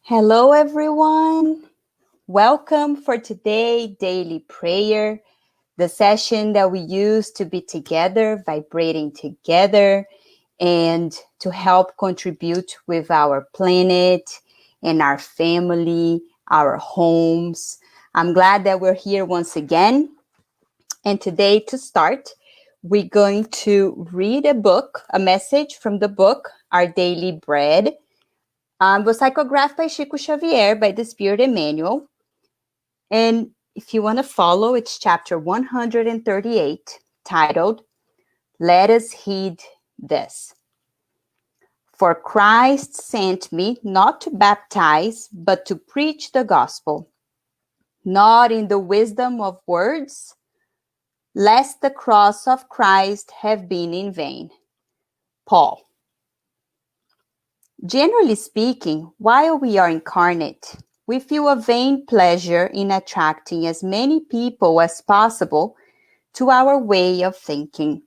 Hello, everyone. Welcome for today daily prayer, the session that we use to be together, vibrating together, and to help contribute with our planet and our family, our homes. I'm glad that we're here once again. And today, to start, we're going to read a message from the book, Our Daily Bread. Was psychographed by Chico Xavier by the Spirit Emmanuel. And if you want to follow, it's chapter 138, titled, Let Us Heed This. For Christ sent me not to baptize, but to preach the gospel, not in the wisdom of words, lest the cross of Christ have been in vain. Paul. Generally speaking, while we are incarnate, we feel a vain pleasure in attracting as many people as possible to our way of thinking.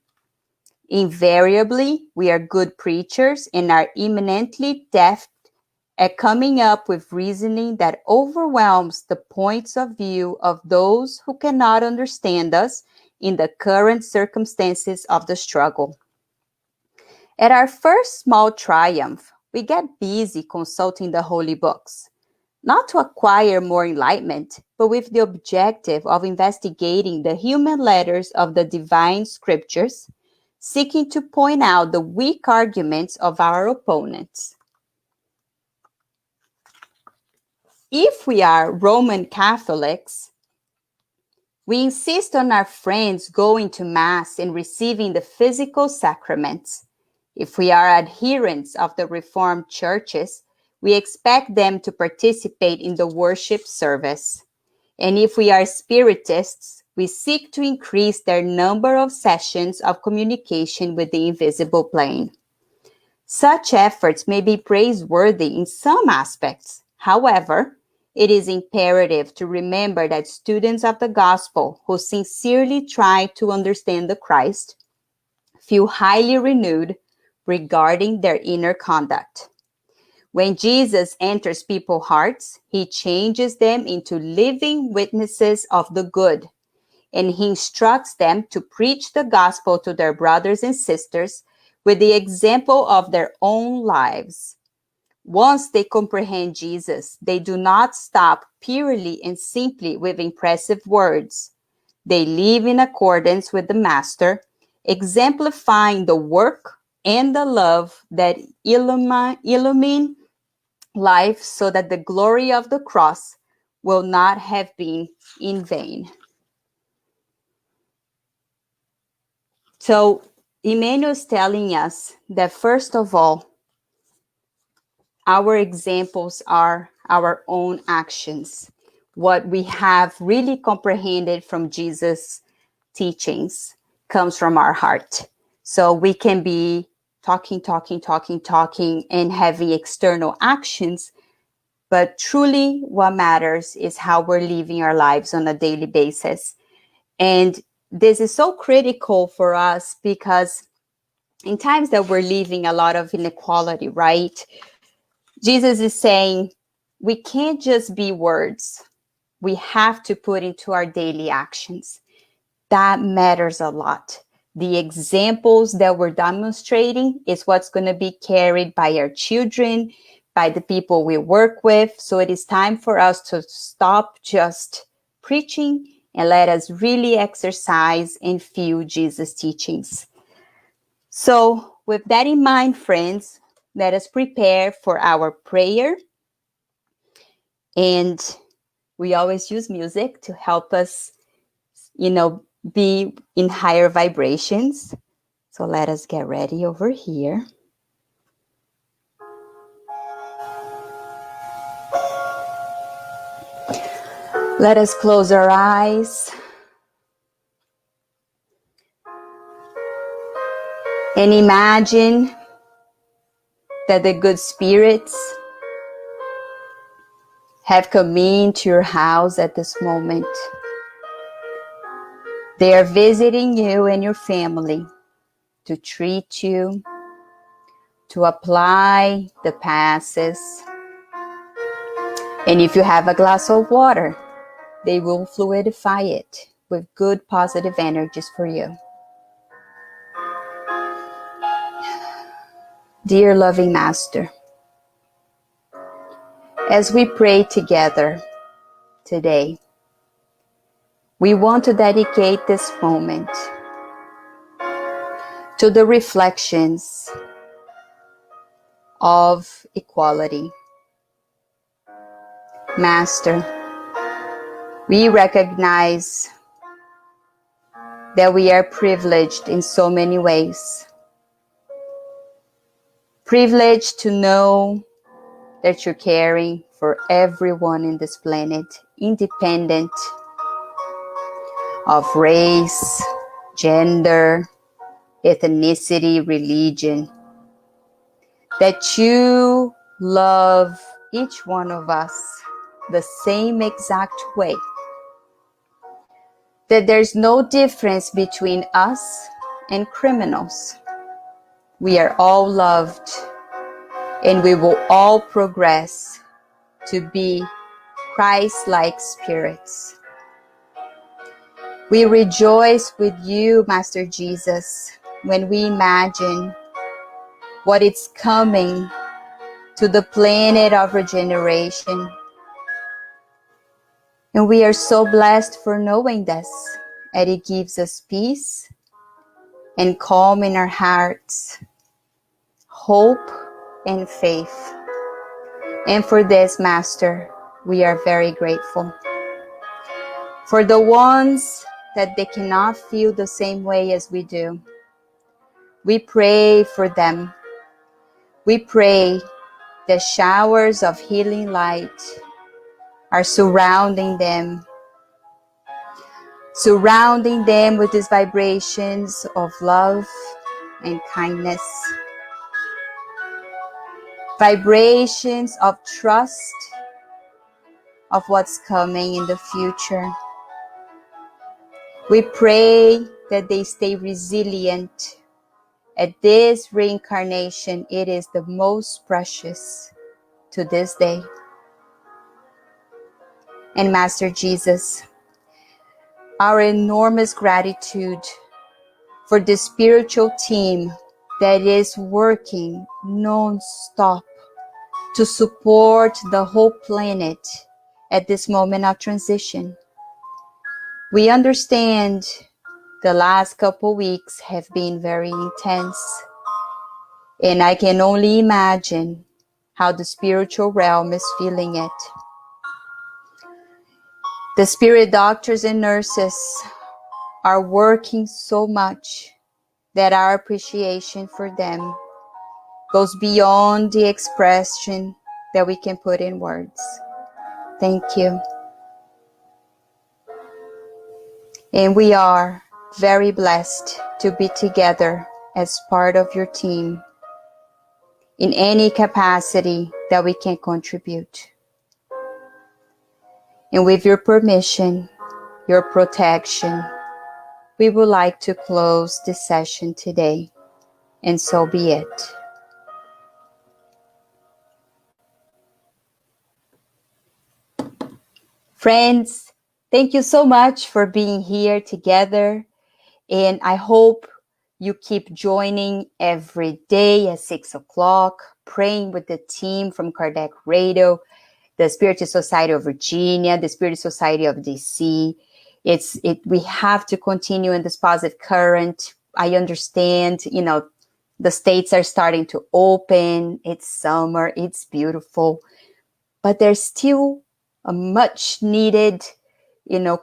Invariably, we are good preachers and are eminently deft at coming up with reasoning that overwhelms the points of view of those who cannot understand us in the current circumstances of the struggle. At our first small triumph, we get busy consulting the holy books, not to acquire more enlightenment, but with the objective of investigating the human letters of the divine scriptures, seeking to point out the weak arguments of our opponents. If we are Roman Catholics, we insist on our friends going to Mass and receiving the physical sacraments. If we are adherents of the Reformed churches, we expect them to participate in the worship service. And if we are Spiritists, we seek to increase their number of sessions of communication with the invisible plane. Such efforts may be praiseworthy in some aspects. However, it is imperative to remember that students of the gospel who sincerely try to understand the Christ feel highly renewed regarding their inner conduct. When Jesus enters people's hearts, he changes them into living witnesses of the good, and he instructs them to preach the gospel to their brothers and sisters with the example of their own lives. Once they comprehend Jesus, they do not stop purely and simply with impressive words. They live in accordance with the Master, exemplifying the work and the love that illumine life so that the glory of the cross will not have been in vain. So Emmanuel is telling us that first of all, our examples are our own actions. What we have really comprehended from Jesus' teachings comes from our heart. So we can be talking, and having external actions, but truly what matters is how we're living our lives on a daily basis. And this is so critical for us because in times that we're living a lot of inequality, right? Jesus is saying we can't just be words. We have to put into our daily actions. That matters a lot. The examples that we're demonstrating is what's going to be carried by our children, by the people we work with. So it is time for us to stop just preaching and let us really exercise and feel Jesus' teachings. So with that in mind, friends, let us prepare for our prayer. And we always use music to help us, be in higher vibrations. So let us get ready over here. Let us close our eyes and imagine that the good spirits have come into your house at this moment. They are visiting you and your family to treat you, to apply the passes, And if you have a glass of water, they will fluidify it with good positive energies for you. Dear loving Master, as we pray together today, we want to dedicate this moment to the reflections of equality. Master, we recognize that we are privileged in so many ways. Privileged to know that you're caring for everyone in this planet, independent of race, gender, ethnicity, religion. That you love each one of us the same exact way. That there's no difference between us and criminals. We are all loved, and we will all progress to be Christ-like spirits. We rejoice with you, Master Jesus, when we imagine what is coming to the planet of regeneration. And we are so blessed for knowing this, and it gives us peace and calm in our hearts, hope and faith. And for this, Master, we are very grateful. For the ones that they cannot feel the same way as we do, we pray for them. We pray the showers of healing light are surrounding them with these vibrations of love and kindness, vibrations of trust of what's coming in the future. We pray that they stay resilient. At this reincarnation, it is the most precious to this day. And Master Jesus, our enormous gratitude for the spiritual team that is working non-stop to support the whole planet at this moment of transition. We understand the last couple weeks have been very intense, and I can only imagine how the spiritual realm is feeling it. The spirit doctors and nurses are working so much that our appreciation for them goes beyond the expression that we can put in words. Thank you. And we are very blessed to be together as part of your team in any capacity that we can contribute. And with your permission, your protection, we would like to close this session today, and so be it. Friends, thank you so much for being here together, and I hope you keep joining every day at 6 o'clock, praying with the team from Kardec Radio, the Spiritual Society of Virginia, the Spiritual Society of DC. We have to continue in this positive current. I understand, the states are starting to open. It's summer, it's beautiful, but there's still a much needed,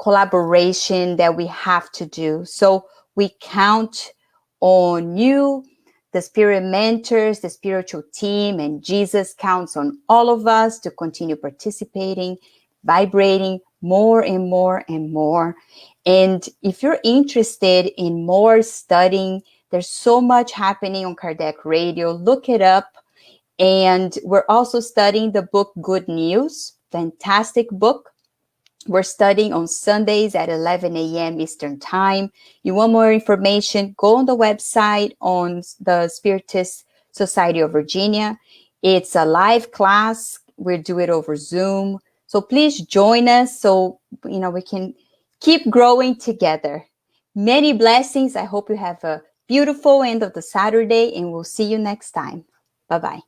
collaboration that we have to do. So we count on you, the spirit mentors, the spiritual team, and Jesus counts on all of us to continue participating, vibrating more and more and more. And if you're interested in more studying, there's so much happening on Kardec Radio. Look it up. And we're also studying the book Good News, fantastic book. We're studying on Sundays at 11 a.m. Eastern Time. You want more information, go on the website on the Spiritist Society of Virginia. It's a live class. We do it over Zoom. So please join us so we can keep growing together. Many blessings. I hope you have a beautiful end of the Saturday, and we'll see you next time. Bye-bye.